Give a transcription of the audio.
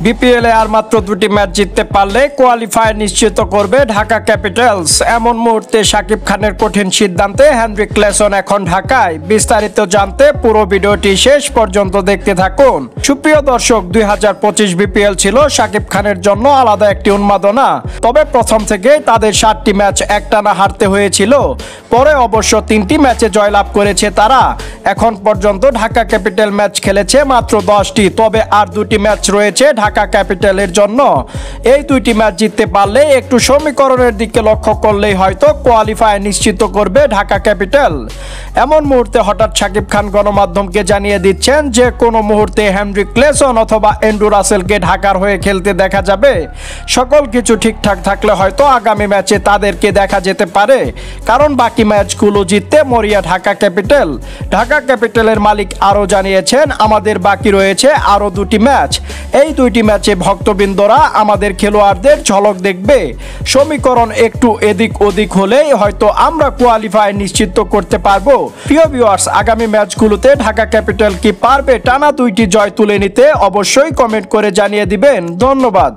BPL এ আর মাত্র 2টি match জিততে পারলে কোয়ালিফায়ার নিশ্চিত করবে ঢাকা ক্যাপিটালস। এমন মুহূর্তে শাকিব খানের কঠিন সিদ্ধান্তে হেনরিক ক্লেসন এখন ঢাকায়। বিস্তারিত জানতে পুরো ভিডিওটি শেষ পর্যন্ত দেখতে থাকুন। সুপ্রিয় দর্শক, 2025 বিপিএল ছিল শাকিব খানের জন্য আলাদা একটি উন্মাদনা। তবে প্রথম থেকেই তাদের 7টি ম্যাচ একটানা হারতে হয়েছিল। পরে অবশ্য 3টি ম্যাচে জয়লাভ করেছে তারা। এখন পর্যন্ত ঢাকা ক্যাপিটাল ম্যাচ খেলেছে মাত্র 10টি। তবে আর 2টি ম্যাচ রয়েছে ঢাকা ক্যাপিটালের জন্য। এই 2টি ম্যাচ জিততে পারলে একটু সমীকরণের দিকে লক্ষ্য করলেই হয়তো কোয়ালিফায়ার নিশ্চিত করবে ঢাকা ক্যাপিটাল। এমন মুহূর্তে হঠাৎ শাকিব খান গণমাধ্যমকে জানিয়ে দিচ্ছেন যে কোনো মুহূর্তে হেনরিক ক্লেসন অথবা অ্যান্ড্রু রাসেলকে ঢাকার হয়ে খেলতে দেখা যাবে। সকল কিছু ঠিকঠাক থাকলে হয়তো আগামী ম্যাচে তাদেরকে দেখা যেতে পারে, কারণ বাকি ম্যাচগুলো জিততে মরিয়া ঢাকা ক্যাপিটাল। ঢাকা ক্যাপিটালের মালিক আরও জানিয়েছেন, আমাদের বাকি রয়েছে আরও 2টি ম্যাচ। এই 2টি ম্যাচে ভক্তবৃন্দরা আমাদের খেলোয়াড়দের ঝলক দেখবে। সমীকরণ একটু এদিক ওদিক হলেই হয়তো আমরা কোয়ালিফাই নিশ্চিত করতে পারবো। প্রিয় ভিউয়ার্স, আগামী ম্যাচগুলোতে ঢাকা ক্যাপিটাল কি পারবে টানা 2টি জয় তুলে নিতে? অবশ্যই কমেন্ট করে জানিয়ে দিবেন। ধন্যবাদ।